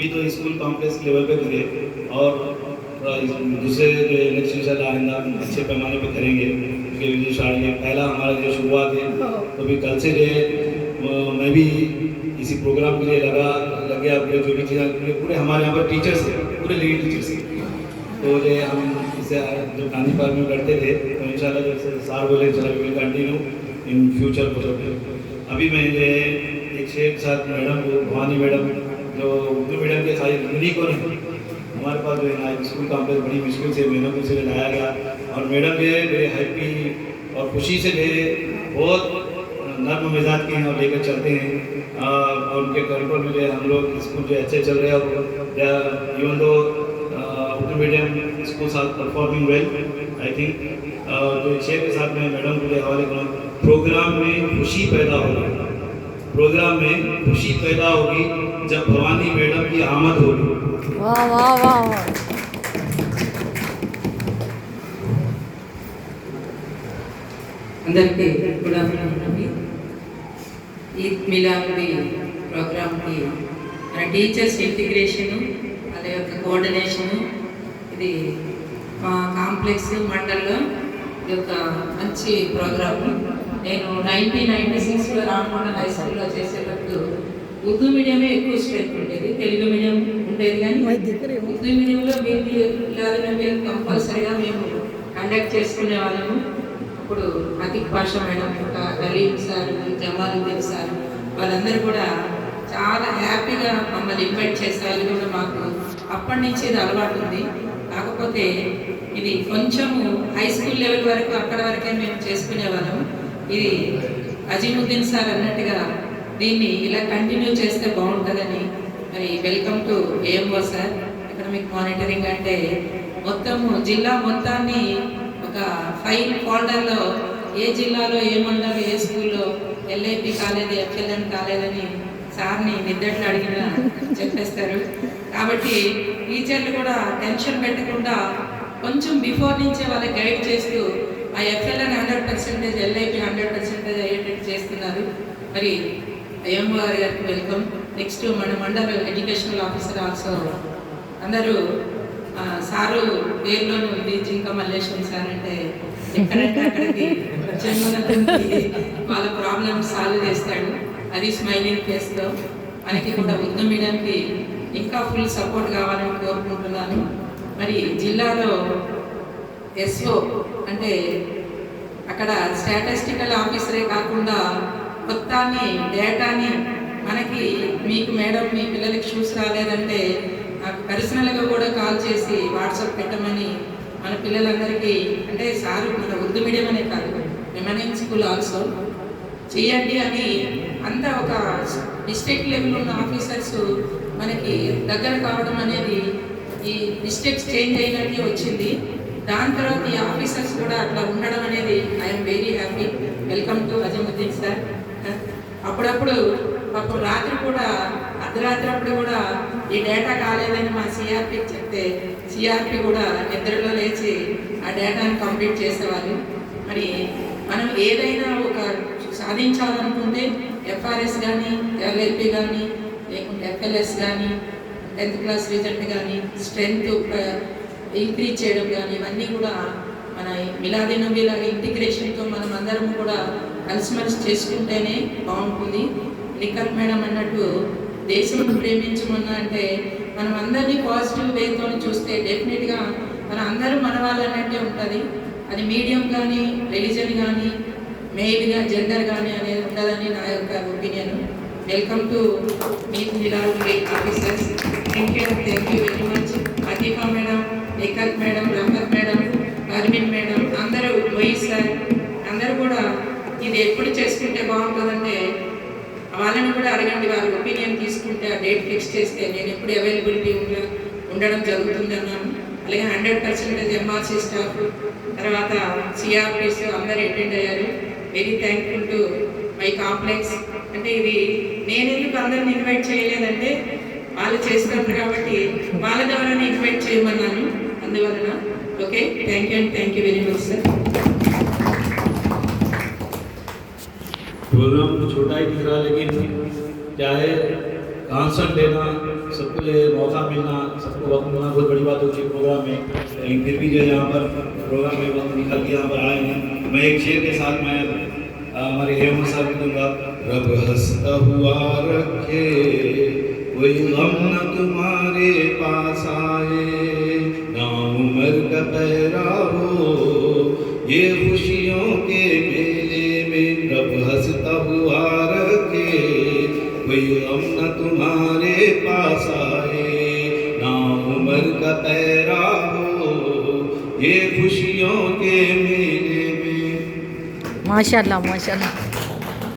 अभी तो school complex level पे करे और दूसरे नेक्स्ट इंशाल्लाह आइंदा अच्छे पैमाने पे करेंगे, क्योंकि जो शादी पहला हमारा जो शुरुआत है, तो अभी कल से जो मैं भी इसी प्रोग्राम के लिए लगे अपने जो भी चीज़ें पूरे हमारे यहाँ पर टीचर्स हैं, पूरे लेडी टीचर्स हैं, तो ये हम इससे जब गांधी पार्क में करते थे तो इंशाल्लाह जैसे सार बोले चला we will continue in future. अभी मैं ये एक शेख साथ मैडम को भवानी मैडम जो उर्दू मीडियम के सारी हिंदी को नहीं, हमारे पास जो है ना स्कूल कॉम्प्लेक्स बड़ी मुश्किल से महीनों को से लाया गया, और मैडम जो है बड़े हैप्पी और खुशी से जो है बहुत नर्म मिजाज के हैं और लेकर चलते हैं, और उनके कंट्रोल में जो है हम लोग स्कूल जो अच्छे चल रहे हैं, और even though Urdu medium schools are performing well I think. जो शेख के साथ में मैडम को हवाले करूँ, प्रोग्राम में खुशी पैदा होगी, प्रोग्राम में खुशी पैदा होगी जब भवानी मैडम की आमद होगी। वाह वाह वाह वाह। అందరికీ గుడ్ ఆఫ్టర్నూన్ అండి. ఈద్ మిలాదుడి ప్రోగ్రామ్కి మన టీచర్స్ ఇంటిగ్రేషను అదే యొక్క కోఆర్డినేషను ఇది మా కాంప్లెక్స్ మండల్లో ఇది ఒక మంచి ప్రోగ్రాము. నేను 1996లో రామకొండ హై స్కూల్లో చేసేటప్పుడు ఉర్దూ మీడియమే ఎక్కువ స్ట్రెంత్ ఉండేది, తెలుగు మీడియం ఉండేది, కానీ ఉర్దూ మీడియంలో మిలాదునబీ కంపల్సరీగా మేము కండక్ట్ చేసుకునే వాళ్ళము. ఇప్పుడు Atiq Pasha madam, Kaleem sir, Jamaluddin sir వాళ్ళందరూ కూడా చాలా హ్యాపీగా మమ్మల్ని ఇన్వైట్ చేసేవాళ్ళు కూడా మాకు అప్పటి నుంచి ఇది అలవాటు ఉంది. కాకపోతే ఇది కొంచెము హై స్కూల్ లెవెల్ వరకు అక్కడ వరకే మేము చేసుకునే వాళ్ళము. ఇది అజీముద్దీన్ సార్ అన్నట్టుగా దీన్ని ఇలా కంటిన్యూ చేస్తే బాగుంటుందని. మరి welcome to AMO sir. Economic monitoring అంటే మొత్తము జిల్లా మొత్తాన్ని ఒక ఫైల్ ఫోల్డర్లో ఏ జిల్లాలో ఏ మండలం ఏ స్కూల్లో ఎల్ఐపి కాలేదు, ఎఫ్ఎల్ఎన్ కాలేదని సార్ని నిద్దట్లు అడిగినా చెప్పేస్తారు. కాబట్టి టీచర్లు కూడా టెన్షన్ పెట్టకుండా కొంచెం బిఫోర్ నుంచే వాళ్ళకి గైడ్ చేస్తూ ఆ ఎఫ్ఎల్ఎన్ 100%, ఎల్ఐపి 100% అయ్యేటట్టు చేస్తున్నారు. మరి ఏఎంఓ గారికి వెల్కమ్. నెక్స్ట్ మన మండల ఎడ్యుకేషనల్ ఆఫీసర్ ఆల్సో అందరూ సారు పేరులోనే ఉంది జింక మల్లేశ్వరం సార్ అంటే ఎక్కడంటే అక్కడికి వాళ్ళ ప్రాబ్లమ్స్ సాల్వ్ చేస్తాడు. అది స్మైలింగ్ ఫేస్తో. మనకి కూడా ఉర్దూ మీడియంకి ఇంకా ఫుల్ సపోర్ట్ కావాలని కోరుకుంటున్నాను. మరి జిల్లాలో ఎస్ఓ అంటే అక్కడ స్టాటిస్టికల్ ఆఫీసరే కాకుండా మొత్తాన్ని డేటాని మనకి మీకు మేడం మీ పిల్లలకి షూస్ రాలేదంటే నాకు పర్సనల్గా కూడా కాల్ చేసి వాట్సాప్ పెట్టమని మన పిల్లలందరికీ, అంటే సార్ మన ఉర్దూ మీడియం అనే కాదు రెమనెంట్ స్కూల్ ఆల్సో చేయండి అని అంతా ఒక డిస్ట్రిక్ట్ లెవెల్ ఉన్న ఆఫీసర్స్ మనకి దగ్గర కావడం అనేది ఈ డిస్ట్రిక్ట్స్ చేంజ్ అయినట్టే వచ్చింది. దాని తర్వాత ఈ ఆఫీసర్స్ కూడా అట్లా ఉండడం అనేది I'm very happy. Welcome to Azimuddin sir. అప్పుడప్పుడు పాపం రాత్రి కూడా అర్ధరాత్రి అప్పుడు కూడా ఈ డేటా కాలేదని మా సిఆర్పికి చెప్తే సిఆర్పి కూడా నిద్రలో లేచి ఆ డేటాను కంప్లీట్ చేసేవాళ్ళు. మరి మనం ఏదైనా ఒక సాధించాలనుకుంటే ఎఫ్ఆర్ఎస్ కానీ, ఎల్ఎల్పి కానీ, లేకుంటే ఎఫ్ఎల్ఎస్ కానీ, 10th క్లాస్ రిజల్ట్ కానీ, స్ట్రెంగ్త్ ఇంక్రీజ్ చేయడం కానీ, ఇవన్నీ కూడా మన మిలాదీ నబీ లాగా ఇంటిగ్రేషన్తో మనం అందరం కూడా కలిసిమెలిసి చేసుకుంటేనే బాగుంటుంది. లిక్కత్ మేడం అన్నట్టు దేశం ప్రేమించమన్నా అంటే మనం అందరినీ పాజిటివ్ వేతో చూస్తే డెఫినెట్గా మన అందరూ మన వాళ్ళన్నట్టే ఉంటుంది. అది మీడియం కానీ, రిలీజన్ కానీ, మెయిల్గా జెండర్ కానీ అనేది ఉండదని నా యొక్క opinion. Welcome to meet Miladunnabi officers. Thank you very much. Atifa madam, Liyaqat madam, Rahmat madam, Armin madam, అందరూ వైస్ సార్ అందరూ కూడా ఇది ఎప్పుడు చేసుకుంటే బాగుంటుందంటే వాళ్ళని కూడా అడగండి, వాళ్ళ ఒపీనియన్ తీసుకుంటే ఆ డేట్ ఫిక్స్ చేస్తే నేను ఎప్పుడు అవైలబిలిటీ ఉండడం జరుగుతుంది అన్నాను. అలాగే 100% ఎంఆర్సీ స్టాఫ్, తర్వాత సిఆర్పిస్ అందరూ అటెండ్ అయ్యారు. Very thankful to my complex. అంటే ఇది నేను ఎందుకు అందరిని ఇన్వైట్ చేయలేదంటే వాళ్ళు చేస్తారు కాబట్టి వాళ్ళ ద్వారానే ఇన్వైట్ చేయమన్నాను, అందువలన. Okay, thank you and thank you very much sir. Programme तो छोटा ही दिख रहा, लेकिन क्या है कॉन्सर्ट लेना सबको ये मौका मिलना, सबको वक्त मिलना बहुत बड़ी बात होती है प्रोग्राम में, लेकिन फिर भी जो है यहाँ पर प्रोग्राम में वक्त निकल के यहाँ पर आए हैं। मैं एक शेर के साथ मैं हमारे हेमंत साहब को दूंगा। रब हंसता हुआ रखे, कोई गम न तुम्हारे पास आए, ना उम्र का पहरा हो ये खुशियों के मेले में। रब हंसता हुआ रखे, कोई गम न तुम्हारे पास आए, ना उम्र का पहरा हो ये खुशियों के मेले में। माशाल्लाह माशाल्लाह।